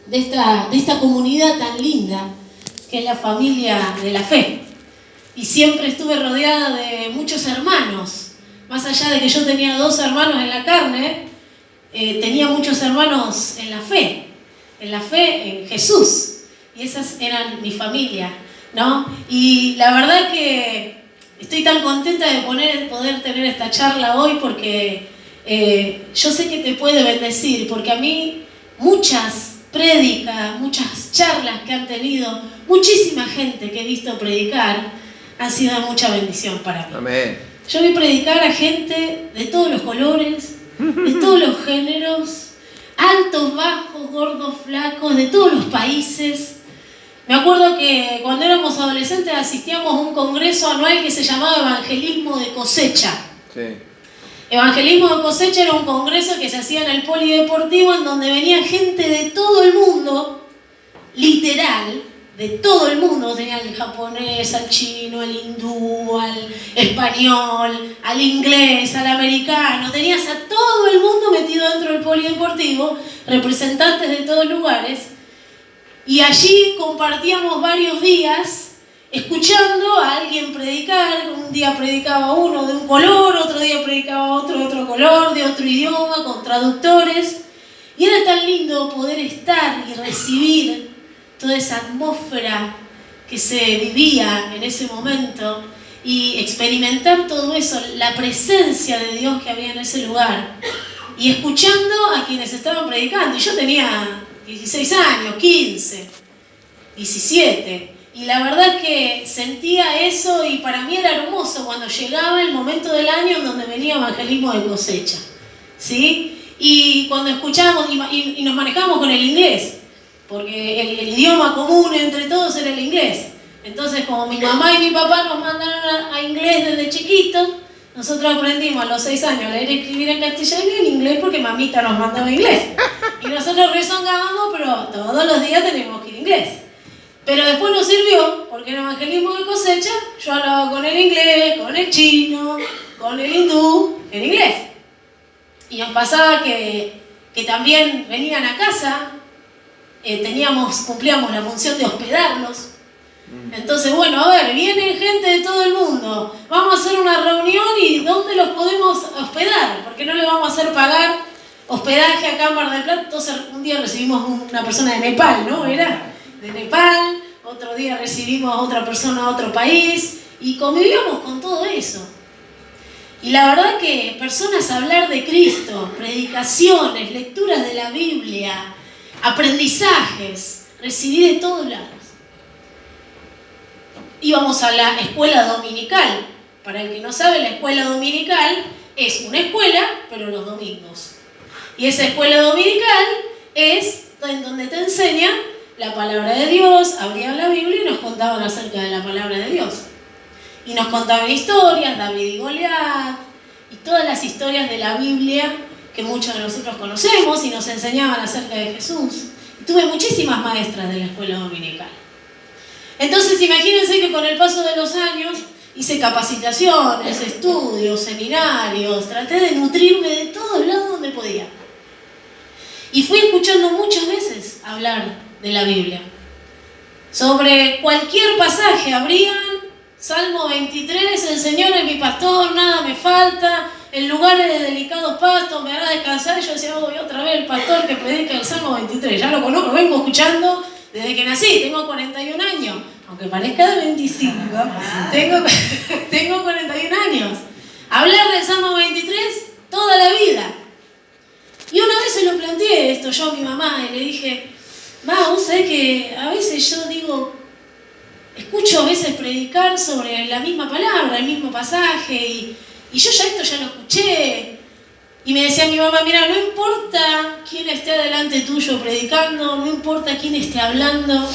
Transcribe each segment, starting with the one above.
de esta comunidad tan linda que es la familia de la fe. Y siempre estuve rodeada de muchos hermanos. Más allá de que yo tenía 2 hermanos en la carne, tenía muchos hermanos en la fe en Jesús. Y esas eran mi familia, ¿no? Y la verdad que estoy tan contenta de poder tener esta charla hoy porque yo sé que te puede bendecir, porque a mí muchas prédicas, muchas charlas que han tenido, muchísima gente que he visto predicar, han sido de mucha bendición para mí. Amén. Yo vi predicar a gente de todos los colores, de todos los géneros, altos, bajos, gordos, flacos, de todos los países. Me acuerdo que cuando éramos adolescentes asistíamos a un congreso anual que se llamaba Evangelismo de Cosecha. Sí. Evangelismo de Cosecha era un congreso que se hacía en el polideportivo en donde venía gente de todo el mundo, literal, de todo el mundo. Tenía al japonés, al chino, al hindú, al español, al inglés, al americano. Tenías a todo el mundo metido dentro del polideportivo, representantes de todos lugares. Y allí compartíamos varios días escuchando a alguien predicar. Un día predicaba uno de un color, otro día predicaba otro de otro color, de otro idioma, con traductores. Y era tan lindo poder estar y recibir toda esa atmósfera que se vivía en ese momento y experimentar todo eso, la presencia de Dios que había en ese lugar. Y escuchando a quienes estaban predicando. Y yo tenía 16 años, 15, 17. Y la verdad que sentía eso y para mí era hermoso cuando llegaba el momento del año en donde venía Evangelismo de Cosecha, ¿sí? Y cuando escuchábamos y nos manejábamos con el inglés, porque el idioma común entre todos era el inglés. Entonces, como mi mamá y mi papá nos mandaron a inglés desde chiquitos, nosotros aprendimos a los 6 años a leer y escribir en castellano y en inglés porque mamita nos mandaba inglés. Y nosotros rezongábamos, pero todos los días teníamos que ir inglés. Pero después nos sirvió, porque en Evangelismo de Cosecha yo hablaba con el inglés, con el chino, con el hindú, en inglés. Y nos pasaba que también venían a casa, cumplíamos la función de hospedarlos. Entonces, bueno, a ver, viene gente de todo el mundo, vamos a hacer una reunión y ¿dónde los podemos hospedar? Porque no le vamos a hacer pagar hospedaje acá en Mar del Plata. Entonces, un día recibimos una persona de Nepal, ¿no? Era de Nepal, otro día recibimos a otra persona de otro país y convivíamos con todo eso. Y la verdad que personas a hablar de Cristo, predicaciones, lecturas de la Biblia, aprendizajes, recibí de todos lados. Íbamos a la escuela dominical. Para el que no sabe, la escuela dominical es una escuela, pero los domingos. Y esa escuela dominical es en donde te enseñan la palabra de Dios, abrían la Biblia y nos contaban acerca de la palabra de Dios. Y nos contaban historias, David y Goliat, y todas las historias de la Biblia que muchos de nosotros conocemos y nos enseñaban acerca de Jesús. Y tuve muchísimas maestras de la escuela dominical. Entonces imagínense que con el paso de los años hice capacitaciones, estudios, seminarios, traté de nutrirme de todos lados donde podía. Y fui escuchando muchas veces hablar de la Biblia. Sobre cualquier pasaje abrían, Salmo 23, el Señor es mi pastor, nada me falta, en lugares de delicados pastos me hará descansar. Y yo decía, voy otra vez el pastor que predica el Salmo 23, ya lo conozco, lo vengo escuchando desde que nací, tengo 41 años, aunque parezca de 25, tengo 41 años. Hablar del Salmo 23 toda la vida. Y una vez se lo planteé esto yo a mi mamá y le dije, vos sabés que a veces yo digo, escucho a veces predicar sobre la misma palabra, el mismo pasaje, y yo esto ya lo escuché. Y me decía mi mamá, mira, no importa quién esté adelante tuyo predicando, no importa quién esté hablando,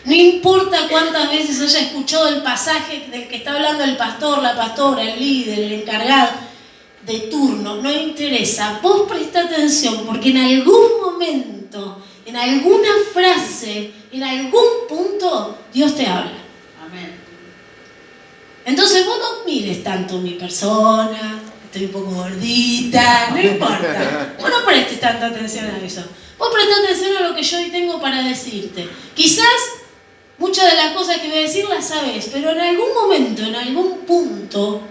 no importa cuántas veces haya escuchado el pasaje del que está hablando el pastor, la pastora, el líder, el encargado de turno, no interesa. Vos presta atención porque en algún momento, en alguna frase, en algún punto, Dios te habla. Amén. Entonces vos no mires tanto mi persona, estoy un poco gordita, no importa. Vos no prestes tanta atención a eso. Vos prestá atención a lo que yo hoy tengo para decirte. Quizás muchas de las cosas que voy a decir las sabes, pero en algún momento, en algún punto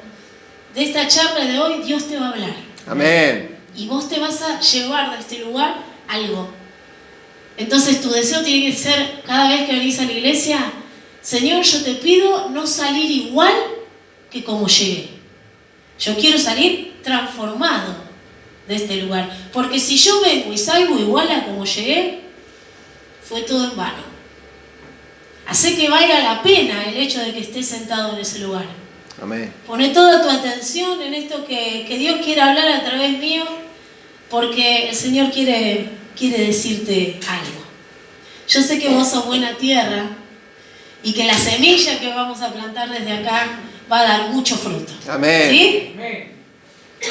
de esta charla de hoy, Dios te va a hablar. Amén. Y vos te vas a llevar de este lugar algo. Entonces tu deseo tiene que ser, cada vez que venís a la iglesia, Señor, yo te pido no salir igual que como llegué. Yo quiero salir transformado de este lugar. Porque si yo vengo y salgo igual a como llegué, fue todo en vano. Hace que valga la pena el hecho de que estés sentado en ese lugar. Amén. Pone toda tu atención en esto que Dios quiere hablar a través mío, porque el Señor quiere decirte algo. Yo sé que vos sos buena tierra y que la semilla que vamos a plantar desde acá va a dar mucho fruto. Amén. ¿Sí?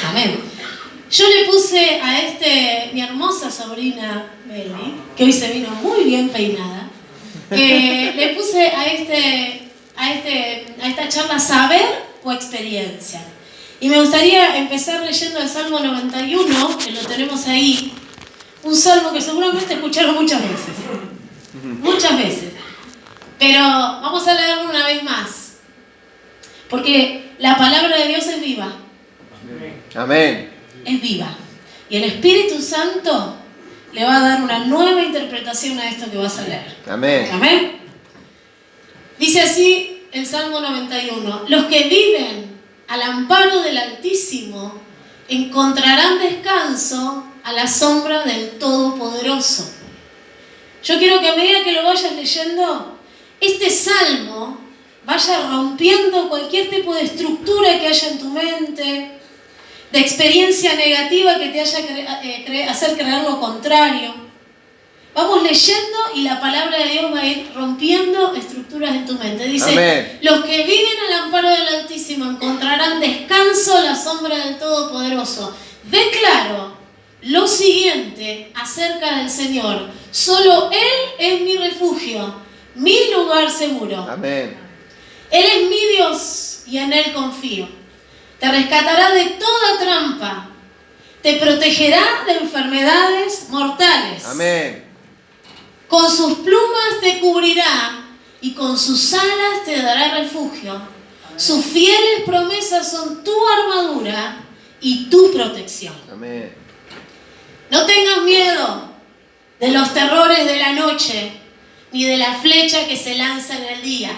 Amén. Yo le puse a mi hermosa sobrina Beli, que hoy se vino muy bien peinada, le puse a esta charla saber o experiencia. Y me gustaría empezar leyendo el Salmo 91, que lo tenemos ahí, un salmo que seguramente escucharon muchas veces. Muchas veces. Pero vamos a leerlo una vez más. Porque la palabra de Dios es viva. Amén. Es viva. Y el Espíritu Santo le va a dar una nueva interpretación a esto que vas a leer. Amén. Amén. Dice así el Salmo 91. Los que viven al amparo del Altísimo encontrarán descanso a la sombra del Todopoderoso. Yo quiero que a medida que lo vayas leyendo, este salmo vaya rompiendo cualquier tipo de estructura que haya en tu mente, de experiencia negativa que te haya hacer creer lo contrario. Vamos leyendo y la palabra de Dios va a ir rompiendo estructuras en tu mente. Dice, amén. Los que viven al amparo del Altísimo encontrarán descanso a la sombra del Todopoderoso. Declaro lo siguiente acerca del Señor. Solo Él es mi refugio, mi lugar seguro. Amén. Él es mi Dios y en Él confío. Te rescatará de toda trampa. Te protegerá de enfermedades mortales. Amén. Con sus plumas te cubrirá y con sus alas te dará refugio. Amén. Sus fieles promesas son tu armadura y tu protección. Amén. No tengas miedo de los terrores de la noche, ni de la flecha que se lanza en el día.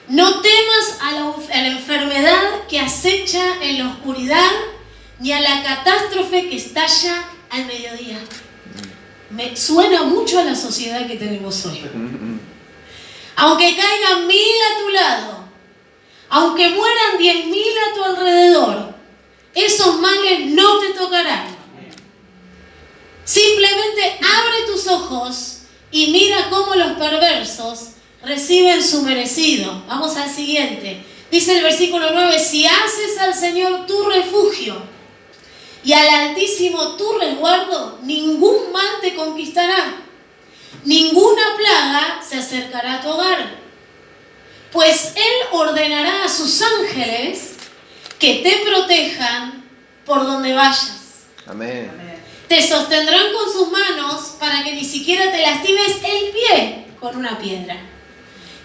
No temas a la enfermedad que acecha en la oscuridad, ni a la catástrofe que estalla al mediodía. Me suena mucho a la sociedad que tenemos hoy. Aunque caigan 1000 a tu lado, aunque mueran 10.000 a tu alrededor, esos males no te tocarán. Simplemente abre tus ojos y mira cómo los perversos reciben su merecido. Vamos al siguiente. Dice el versículo 9, si haces al Señor tu refugio y al Altísimo tu resguardo, ningún mal te conquistará, ninguna plaga se acercará a tu hogar. Pues Él ordenará a sus ángeles que te protejan por donde vayas. Amén. Te sostendrán con sus manos para que ni siquiera te lastimes el pie con una piedra.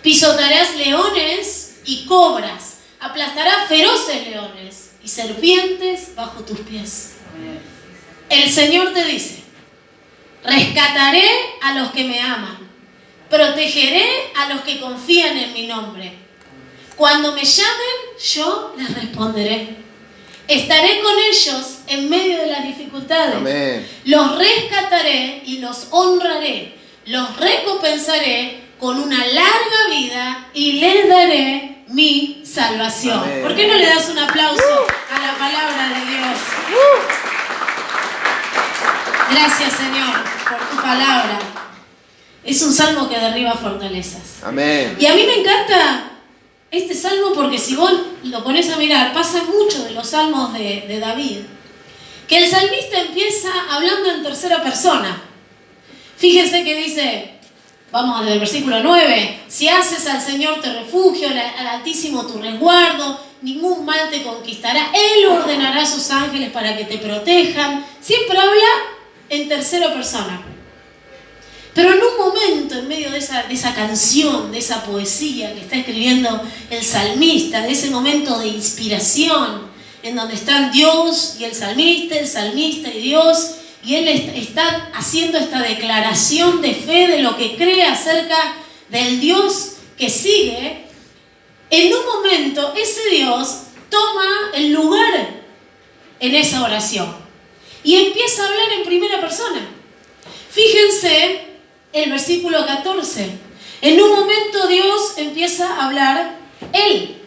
Pisotearás leones y cobras, aplastarás feroces leones y serpientes bajo tus pies. El Señor te dice, rescataré a los que me aman, protegeré a los que confían en mi nombre. Cuando me llamen, yo les responderé. Estaré con ellos en medio de las dificultades. Amén. Los rescataré y los honraré. Los recompensaré con una larga vida y les daré mi salvación. Amén. ¿Por qué no le das un aplauso a la palabra de Dios? Gracias, Señor, por tu palabra. Es un salmo que derriba fortalezas. Amén. Y a mí me encanta este salmo porque si vos lo pones a mirar, pasa mucho de los salmos de David, que el salmista empieza hablando en tercera persona. Fíjense que dice, vamos desde el versículo 9, si haces al Señor tu refugio, al Altísimo tu resguardo, ningún mal te conquistará, Él ordenará a sus ángeles para que te protejan. Siempre habla en tercera persona. Pero en un momento, en medio de esa canción, de esa poesía que está escribiendo el salmista, de ese momento de inspiración, en donde están Dios y el salmista y Dios, y él está haciendo esta declaración de fe de lo que cree acerca del Dios que sigue, en un momento ese Dios toma el lugar en esa oración y empieza a hablar en primera persona. Fíjense el versículo 14. En un momento Dios empieza a hablar Él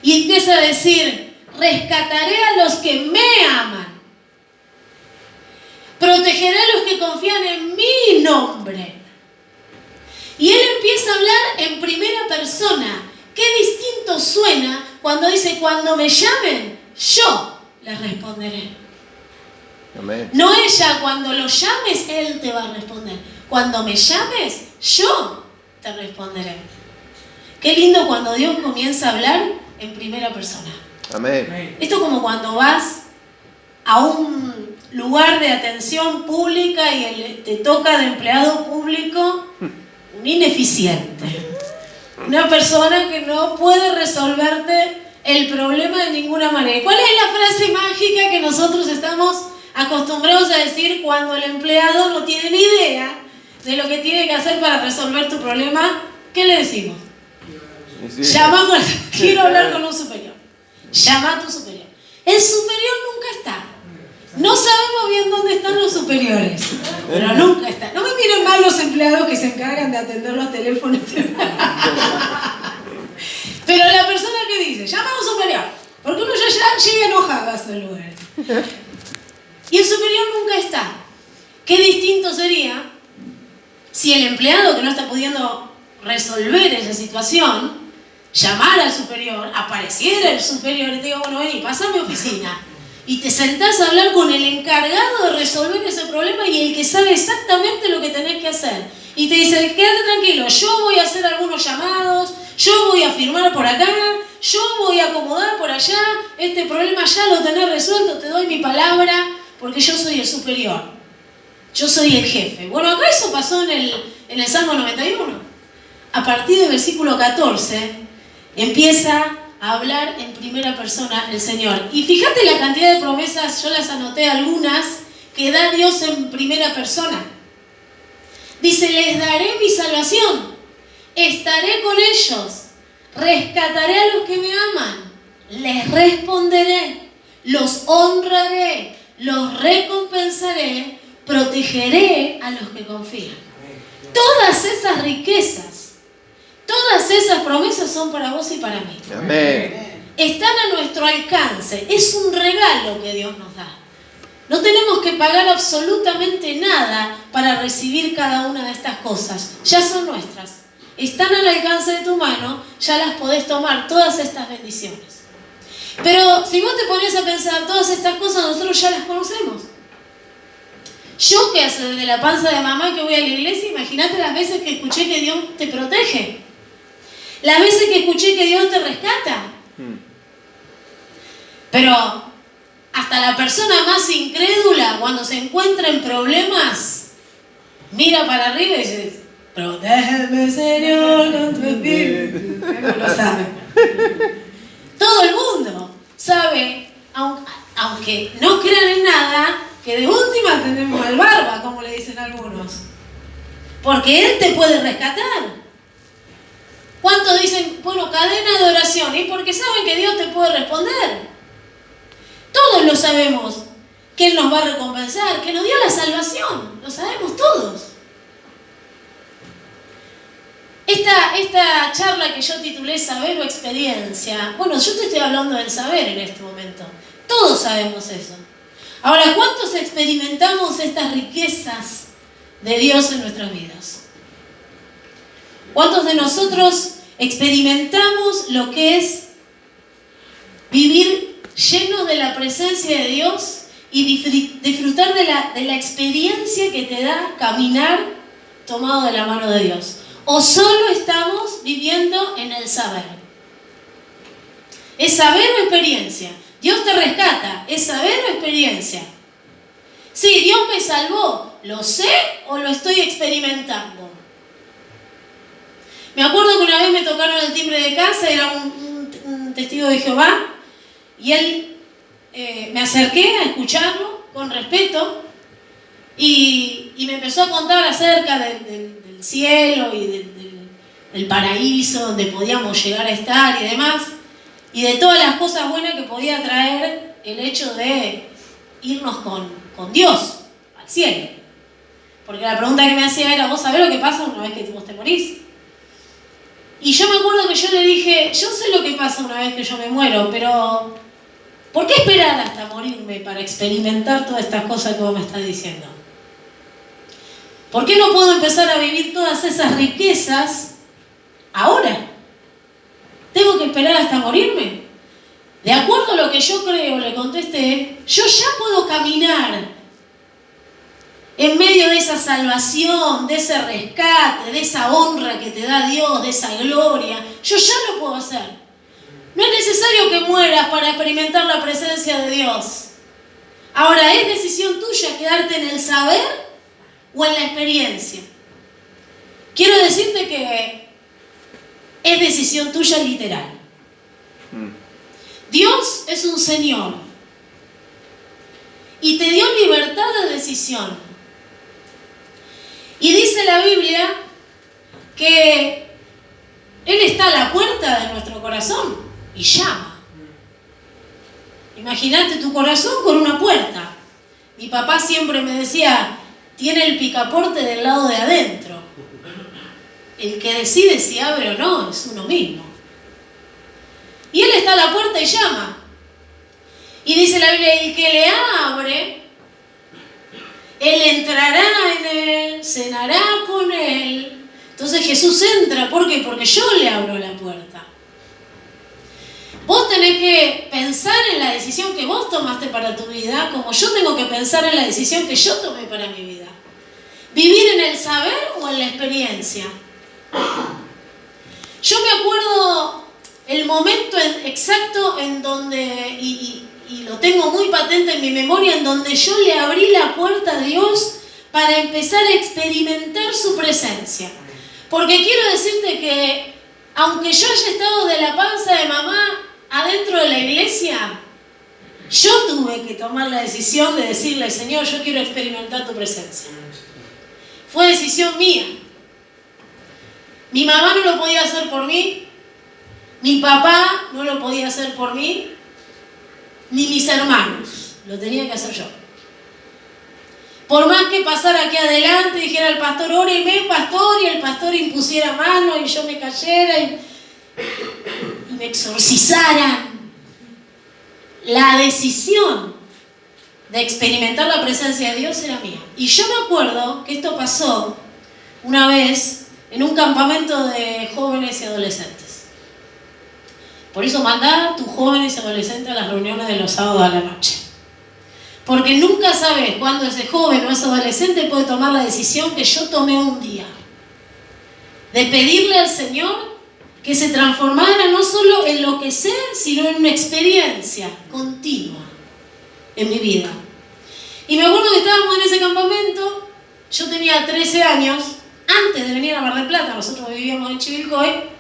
y empieza a decir: rescataré a los que me aman, protegeré a los que confían en mi nombre. Y Él empieza a hablar en primera persona. Qué distinto suena cuando dice: cuando me llamen, yo les responderé. Amén. No ella, cuando lo llames, Él te va a responder. Cuando me llames, yo te responderé. Qué lindo cuando Dios comienza a hablar en primera persona. Amén. Esto es como cuando vas a un lugar de atención pública y te toca de empleado público un ineficiente. Una persona que no puede resolverte el problema de ninguna manera. ¿Cuál es la frase mágica que nosotros estamos acostumbrados a decir cuando el empleado no tiene ni idea de lo que tiene que hacer para resolver tu problema? ¿Qué le decimos? Quiero hablar con un superior. Llama a tu superior. El superior nunca está. No sabemos bien dónde están los superiores, pero nunca está. No me miren mal los empleados que se encargan de atender los teléfonos. Pero la persona que dice: llama a un superior, porque uno ya llega enojado a esos lugares. Y el superior nunca está. Qué distinto sería si el empleado que no está pudiendo resolver esa situación llamara al superior, apareciera el superior y te diga: bueno, vení, pasa a mi oficina. Y te sentás a hablar con el encargado de resolver ese problema y el que sabe exactamente lo que tenés que hacer. Y te dice: quédate tranquilo, yo voy a hacer algunos llamados, yo voy a firmar por acá, yo voy a acomodar por allá, este problema ya lo tenés resuelto, te doy mi palabra, porque yo soy el superior. Yo soy el jefe. Bueno, acá eso pasó en el Salmo 91. A partir del versículo 14 empieza a hablar en primera persona el Señor. Y fíjate la cantidad de promesas, yo las anoté algunas, que da Dios en primera persona. Dice: les daré mi salvación, estaré con ellos, rescataré a los que me aman, les responderé, los honraré, los recompensaré, protegeré a los que confían. Todas esas riquezas, todas esas promesas son para vos y para mí. Amén. Están a nuestro alcance. Es un regalo que Dios nos da. No tenemos que pagar absolutamente nada para recibir cada una de estas cosas. Ya son nuestras. Están al alcance de tu mano, ya las podés tomar, todas estas bendiciones. Pero si vos te pones a pensar, todas estas cosas nosotros ya las conocemos. Yo que hace desde la panza de mamá que voy a la iglesia, imagínate las veces que escuché que Dios te protege. Las veces que escuché que Dios te rescata. Pero hasta la persona más incrédula, cuando se encuentra en problemas, mira para arriba y dice: protégeme, Señor, con tu espíritu. No lo sabe. Todo el mundo sabe, aunque no crean en nada, que de última tenemos al barba, como le dicen algunos. Porque Él te puede rescatar. ¿Cuántos dicen, bueno, cadena de oración? Y porque saben que Dios te puede responder. Todos lo sabemos, que Él nos va a recompensar, que nos dio la salvación. Lo sabemos todos. Esta charla que yo titulé Saber o Experiencia, bueno, yo te estoy hablando del saber en este momento. Todos sabemos eso. Ahora, ¿cuántos experimentamos estas riquezas de Dios en nuestras vidas? ¿Cuántos de nosotros experimentamos lo que es vivir llenos de la presencia de Dios y disfrutar de la experiencia que te da caminar tomado de la mano de Dios? ¿O solo estamos viviendo en el saber? ¿Es saber o experiencia? Dios te rescata, ¿es saber o experiencia? Sí, Dios me salvó. ¿Lo sé o lo estoy experimentando? Me acuerdo que una vez me tocaron el timbre de casa, era un testigo de Jehová, y él, me acerqué a escucharlo con respeto, y me empezó a contar acerca del cielo y del paraíso donde podíamos llegar a estar y demás, y de todas las cosas buenas que podía traer el hecho de irnos con Dios al cielo. Porque la pregunta que me hacía era, ¿vos sabés lo que pasa una vez que vos te morís? Y yo me acuerdo que yo le dije, yo sé lo que pasa una vez que yo me muero, pero ¿por qué esperar hasta morirme para experimentar todas estas cosas que vos me estás diciendo? ¿Por qué no puedo empezar a vivir todas esas riquezas ahora? ¿Tengo que esperar hasta morirme? De acuerdo a lo que yo creo, le contesté, yo ya puedo caminar en medio de esa salvación, de ese rescate, de esa honra que te da Dios, de esa gloria. Yo ya lo puedo hacer. No es necesario que mueras para experimentar la presencia de Dios. Ahora, es decisión tuya quedarte en el saber o en la experiencia. Quiero decirte que es decisión tuya literal. Dios es un Señor y te dio libertad de decisión. Y dice la Biblia que Él está a la puerta de nuestro corazón y llama. Imagínate tu corazón con una puerta. Mi papá siempre me decía, tiene el picaporte del lado de adentro. El que decide si abre o no es uno mismo. Y Él está a la puerta y llama. Y dice la Biblia, el que le abre, Él entrará en él, cenará con él. Entonces Jesús entra. ¿Por qué? Porque yo le abro la puerta. Vos tenés que pensar en la decisión que vos tomaste para tu vida, como yo tengo que pensar en la decisión que yo tomé para mi vida. ¿Vivir en el saber o en la experiencia? Yo me acuerdo el momento exacto en donde, y lo tengo muy patente en mi memoria, en donde yo le abrí la puerta a Dios para empezar a experimentar su presencia. Porque quiero decirte que, aunque yo haya estado de la panza de mamá adentro de la iglesia, yo tuve que tomar la decisión de decirle, Señor, yo quiero experimentar tu presencia. Fue decisión mía. Mi mamá no lo podía hacer por mí, mi papá no lo podía hacer por mí, ni mis hermanos, lo tenía que hacer yo. Por más que pasara aquí adelante, dijera el pastor, óreme, pastor, y el pastor impusiera mano y yo me cayera y me exorcizaran, la decisión de experimentar la presencia de Dios era mía. Y yo me acuerdo que esto pasó una vez en un campamento de jóvenes y adolescentes. Por eso mandá a tus jóvenes y adolescentes a las reuniones de los sábados a la noche. Porque nunca sabes cuándo ese joven o ese adolescente puede tomar la decisión que yo tomé un día. De pedirle al Señor que se transformara no solo en lo que sé, sino en una experiencia continua en mi vida. Y me acuerdo que estábamos en ese campamento, yo tenía 13 años, antes de venir a Mar del Plata, nosotros vivíamos en Chivilcoy,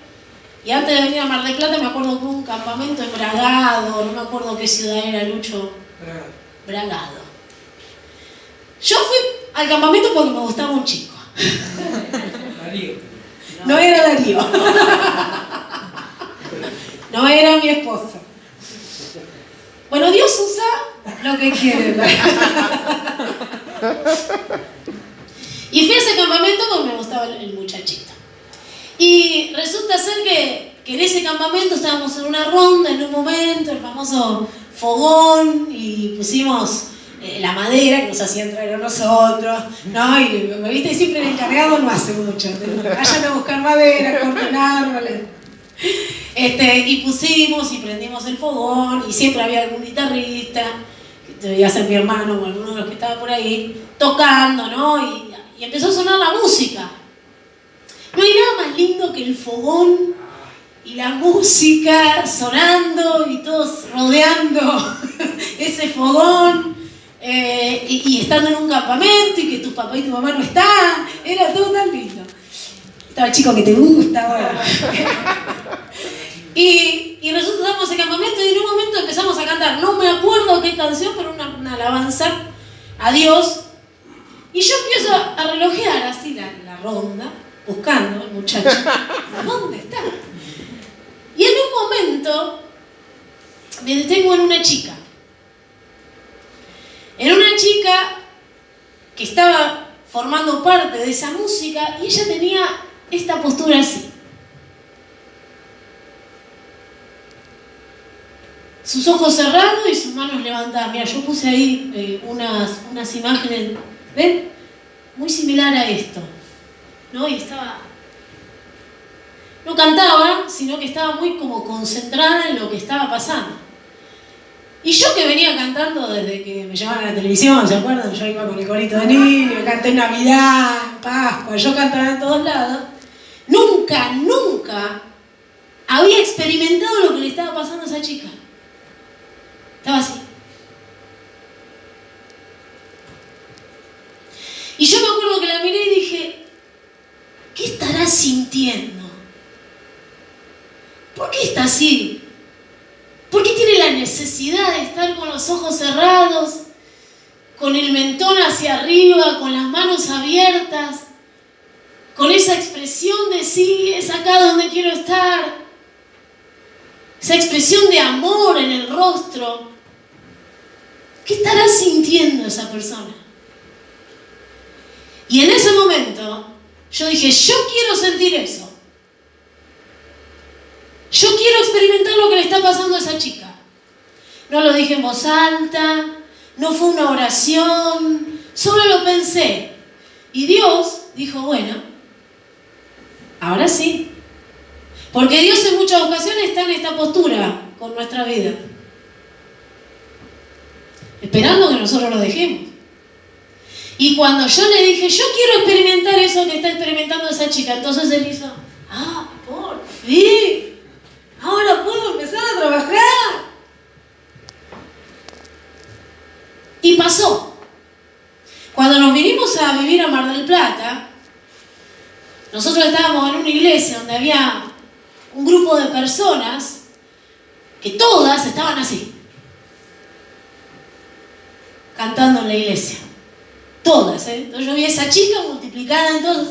y antes de venir a Mar del Plata me acuerdo que hubo un campamento en Bragado, no me acuerdo qué ciudad era, Lucho. Bragado. Yo fui al campamento porque me gustaba un chico. Darío. No era Darío. No era mi esposo. Bueno, Dios usa lo que quiere. Y fui a ese campamento porque me gustaba el muchachito. Y resulta ser que en ese campamento estábamos en una ronda, en un momento, el famoso fogón, y pusimos la madera que nos hacían traer a nosotros, ¿no? Y me viste, siempre el encargado no hace mucho. Vayan a buscar madera, corten árboles. Y pusimos y prendimos el fogón, y siempre había algún guitarrista, que debía ser mi hermano o alguno de los que estaba por ahí, tocando, ¿no? Y empezó a sonar la música. No hay nada más lindo que el fogón y la música sonando y todos rodeando ese fogón. y estando en un campamento y que tu papá y tu mamá no están, era todo tan lindo. Estaba el chico que te gusta, bueno. Y resulta que estábamos en campamento y en un momento empezamos a cantar, no me acuerdo qué canción, pero una alabanza a Dios. Y yo empiezo a relojear así la ronda, buscando al muchacho. ¿Dónde está? Y en un momento me detengo en una chica. En una chica que estaba formando parte de esa música y ella tenía esta postura así. Sus ojos cerrados y sus manos levantadas. Mira, yo puse ahí unas imágenes, ¿ven? Muy similar a esto, ¿no? Y estaba... No cantaba, sino que estaba muy como concentrada en lo que estaba pasando. Y yo que venía cantando desde que me llamaban a la televisión, ¿se acuerdan? Yo iba con el corito de niño, canté en Navidad, Pascua, yo cantaba en todos lados. Nunca había experimentado lo que le estaba pasando a esa chica. Estaba así. Y yo me acuerdo que la miré y dije, ¿qué estará sintiendo? ¿Por qué está así? ¿Por qué tiene la necesidad de estar con los ojos cerrados, con el mentón hacia arriba, con las manos abiertas, con esa expresión de sí, es acá donde quiero estar? Esa expresión de amor en el rostro. ¿Qué estará sintiendo esa persona? Y en ese momento, yo dije, yo quiero sentir eso. Yo quiero experimentar lo que le está pasando a esa chica. No lo dije en voz alta, no fue una oración, solo lo pensé. Y Dios dijo, bueno, ahora sí. Porque Dios en muchas ocasiones está en esta postura con nuestra vida. Esperando que nosotros lo dejemos. Y cuando yo le dije, yo quiero experimentar eso que está experimentando esa chica, entonces él hizo, por fin, ahora puedo empezar a trabajar. Y pasó. Cuando nos vinimos a vivir a Mar del Plata, nosotros estábamos en una iglesia donde había un grupo de personas que todas estaban así, cantando en la iglesia. Todas, ¿eh? Entonces yo vi a esa chica multiplicada en todos.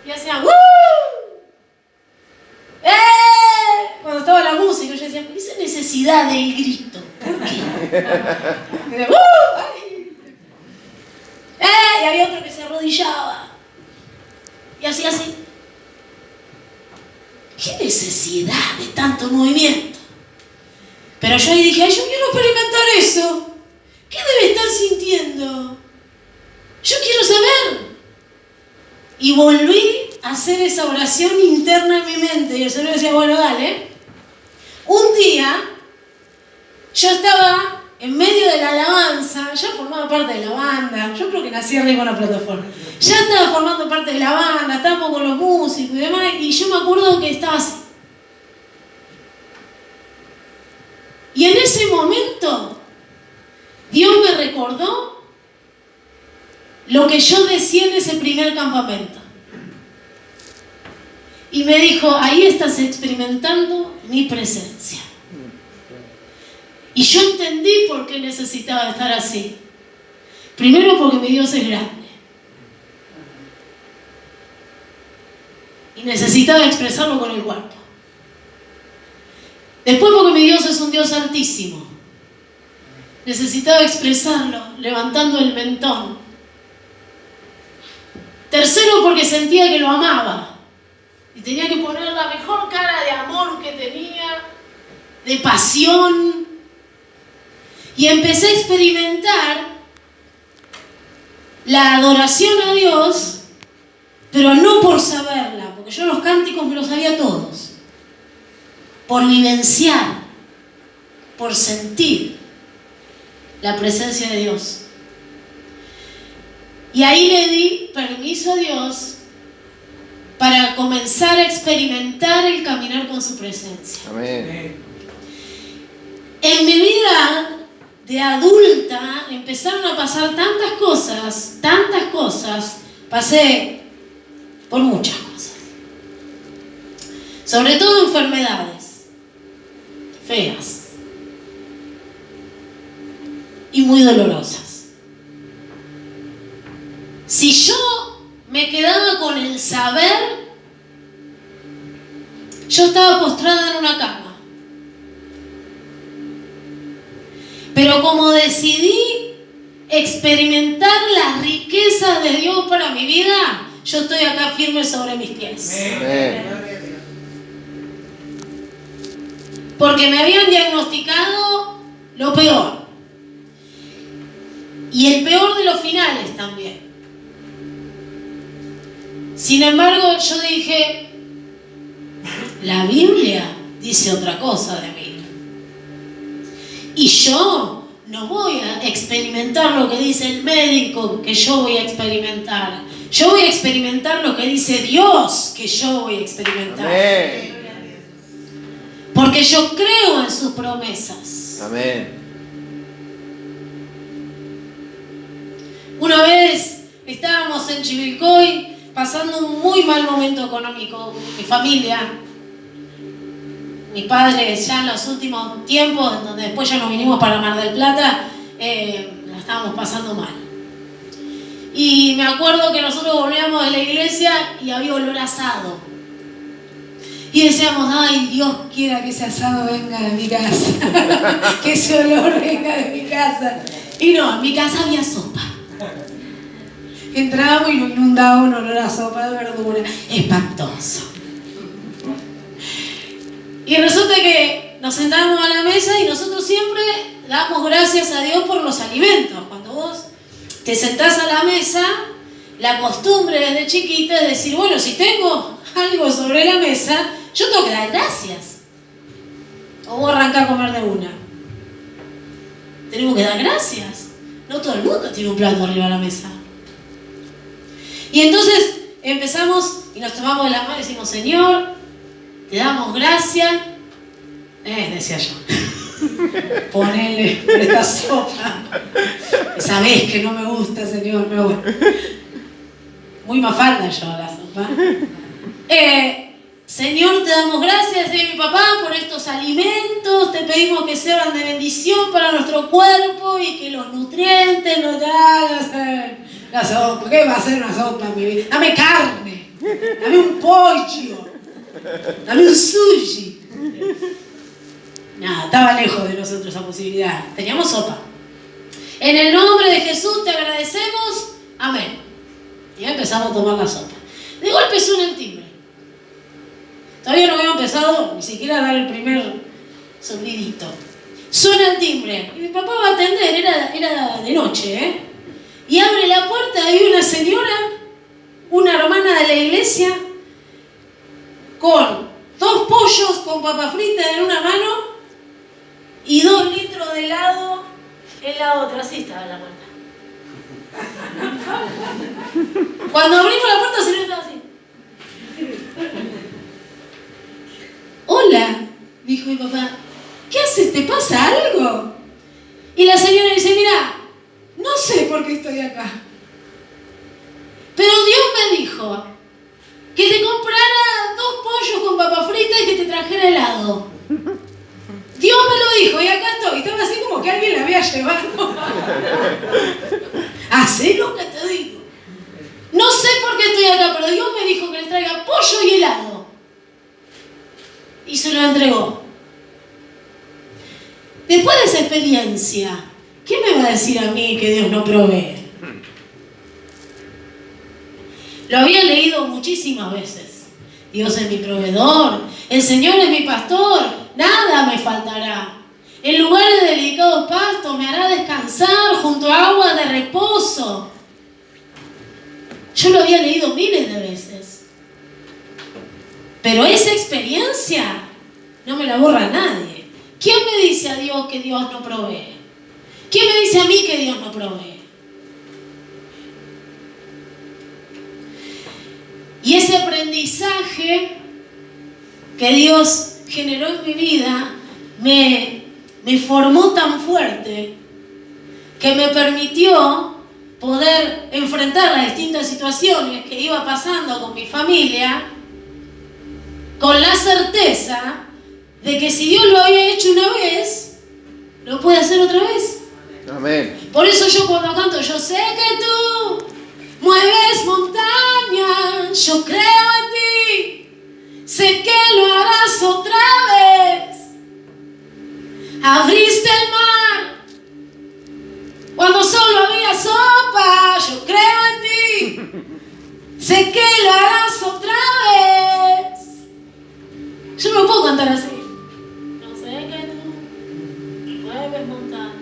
Y hacía ¡woo! Cuando estaba la música, yo decía, ¿por qué esa necesidad del grito? ¿Por qué? Y decía, y había otro que se arrodillaba. Y hacía así. ¿Qué necesidad de tanto movimiento? Pero yo ahí dije, yo quiero experimentar eso. ¿Qué debe estar sintiendo? Yo quiero saber. Y volví a hacer esa oración interna en mi mente. Y el Señor decía, bueno, dale. Un día, yo estaba en medio de la alabanza, ya formaba parte de la banda. Yo creo que nací arriba en la plataforma. Ya estaba formando parte de la banda, estábamos con los músicos y demás. Y yo me acuerdo que estaba así. Y en ese momento, Dios me recordó lo que yo decía en ese primer campamento. Y me dijo, ahí estás experimentando mi presencia. Y yo entendí por qué necesitaba estar así. Primero porque mi Dios es grande. Y necesitaba expresarlo con el cuerpo. Después porque mi Dios es un Dios altísimo. Necesitaba expresarlo levantando el mentón. Tercero porque sentía que lo amaba. Y tenía que poner la mejor cara de amor que tenía, de pasión. Y empecé a experimentar la adoración a Dios, pero no por saberla, porque yo los cánticos me los sabía todos. Por vivenciar, por sentir la presencia de Dios. Y ahí le di permiso a Dios para comenzar a experimentar el caminar con su presencia. Amén. En mi vida de adulta empezaron a pasar tantas cosas, pasé por muchas cosas. Sobre todo enfermedades feas y muy dolorosas. Si yo me quedaba con el saber, yo estaba postrada en una cama. Pero como decidí experimentar las riquezas de Dios para mi vida, yo estoy acá firme sobre mis pies. Amén. Porque me habían diagnosticado lo peor. Y el peor de los finales también. Sin embargo, yo dije, la Biblia dice otra cosa de mí. Y yo no voy a experimentar lo que dice el médico que yo voy a experimentar. Yo voy a experimentar lo que dice Dios que yo voy a experimentar. Amén. Porque yo creo en sus promesas. Amén. Una vez estábamos en Chivilcoy pasando un muy mal momento económico, mi familia. Mi padre ya en los últimos tiempos, donde después ya nos vinimos para Mar del Plata, la estábamos pasando mal. Y me acuerdo que nosotros volvíamos de la iglesia y había olor a asado. Y decíamos, ay, Dios quiera que ese asado venga de mi casa, que ese olor venga de mi casa. Y no, en mi casa había sopa. Entrábamos y nos inundaba un olor a sopa de verdura espantoso. Y resulta que nos sentamos a la mesa y nosotros siempre damos gracias a Dios por los alimentos. Cuando vos te sentás a la mesa, la costumbre desde chiquita es decir, bueno, si tengo algo sobre la mesa, yo tengo que dar gracias. O vos arrancás a comer de una. Tenemos que dar gracias. No todo el mundo tiene un plato arriba de la mesa. Y entonces empezamos y nos tomamos de la mano y decimos, Señor, te damos gracias. Decía yo. Ponele por esta sopa. Sabés que no me gusta, Señor. Muy mafalda yo la sopa. Señor, te damos gracias, mi papá, por estos alimentos. Te pedimos que sean de bendición para nuestro cuerpo y que los nutrientes nos hagan. La sopa, ¿qué va a ser una sopa, mi vida? Dame carne, dame un pollo, dame un sushi. Nada, estaba lejos de nosotros esa posibilidad. Teníamos sopa. En el nombre de Jesús te agradecemos. Amén. Y empezamos a tomar la sopa. De golpe suena el timbre. Todavía no había empezado ni siquiera a dar el primer sonidito. Suena el timbre. Y mi papá va a atender, era de noche, Y abre la puerta y hay una señora, una hermana de la iglesia, con 2 pollos con papa frita en una mano y 2 litros de helado en la otra. Así estaba la puerta. Cuando abrimos la puerta, la señora estaba así. Hola, dijo mi papá, ¿qué haces? ¿Te pasa algo? Y la señora dice, mira, no sé por qué estoy acá, pero Dios me dijo que te comprara 2 pollos con papa frita y que te trajera helado. Dios me lo dijo y acá estoy. Estaba así como que alguien la había llevado. Hacé lo que te digo. No sé por qué estoy acá, pero Dios me dijo que les traiga pollo y helado. Y se lo entregó. Después de esa experiencia, ¿quién me va a decir a mí que Dios no provee? Lo había leído muchísimas veces. Dios es mi proveedor, el Señor es mi pastor, nada me faltará. En lugares de delicados pastos me hará descansar junto a aguas de reposo. Yo lo había leído miles de veces. Pero esa experiencia no me la borra nadie. ¿Quién me dice a Dios que Dios no provee? ¿Quién me dice a mí que Dios no provee? Y ese aprendizaje que Dios generó en mi vida me formó tan fuerte que me permitió poder enfrentar las distintas situaciones que iba pasando con mi familia, con la certeza de que si Dios lo había hecho una vez, lo puede hacer otra vez. Amén. Por eso yo cuando canto, yo sé que tú mueves montañas, yo creo en ti, sé que lo harás otra vez. Abriste el mar cuando solo había sopa, yo creo en ti, sé que lo harás otra vez. Yo no puedo cantar así. No sé que tú mueves montañas.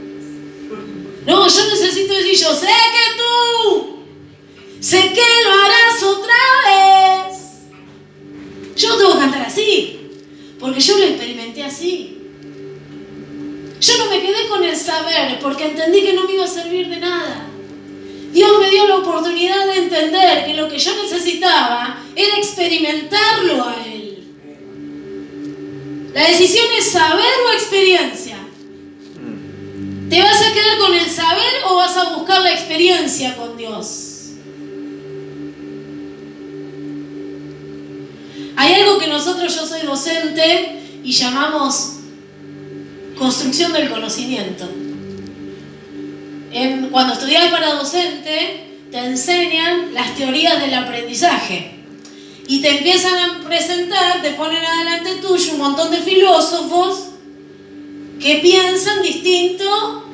No, yo necesito decir, yo sé que tú, sé que lo harás otra vez. Yo no tengo que cantar así, porque yo lo experimenté así. Yo no me quedé con el saber, porque entendí que no me iba a servir de nada. Dios me dio la oportunidad de entender que lo que yo necesitaba era experimentarlo a Él. La decisión es saber o experiencia. ¿Te vas a quedar con el saber o vas a buscar la experiencia con Dios? Hay algo que nosotros, yo soy docente y llamamos construcción del conocimiento. Cuando estudias para docente, te enseñan las teorías del aprendizaje. Y te empiezan a presentar, te ponen adelante tuyo un montón de filósofos que piensan distinto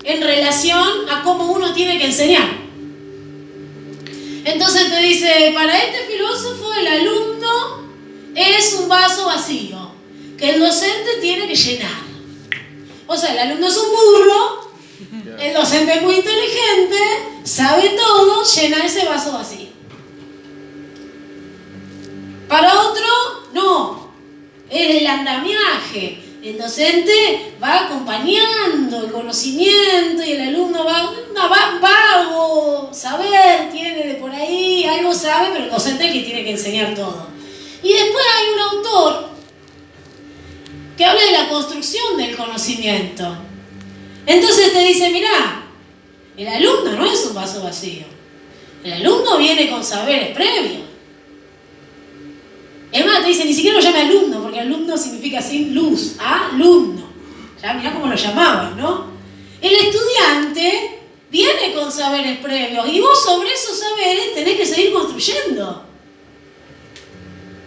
en relación a cómo uno tiene que enseñar. Entonces te dice, para este filósofo el alumno es un vaso vacío, que el docente tiene que llenar. O sea, el alumno es un burro, el docente es muy inteligente, sabe todo, llena ese vaso vacío. Para otro, no, es el andamiaje. El docente va acompañando el conocimiento y el alumno va vago, saber, tiene de por ahí, algo sabe, pero el docente es el que tiene que enseñar todo. Y después hay un autor que habla de la construcción del conocimiento. Entonces te dice, mirá, el alumno no es un vaso vacío. El alumno viene con saberes previos. Es más, te dice, ni siquiera lo llame alumno, porque alumno significa sin luz, alumno. Ya mirá cómo lo llamaban, ¿no? El estudiante viene con saberes previos y vos sobre esos saberes tenés que seguir construyendo.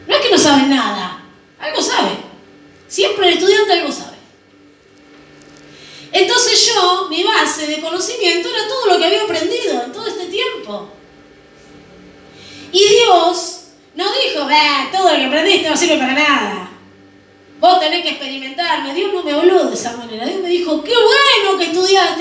No es que no sabes nada, algo sabe. Siempre el estudiante algo sabe. Entonces yo, mi base de conocimiento era todo lo que había aprendido en todo este tiempo. Y Dios no dijo, todo lo que aprendiste no sirve para nada. Vos tenés que experimentarme. Dios no me habló de esa manera. Dios me dijo, qué bueno que estudiaste.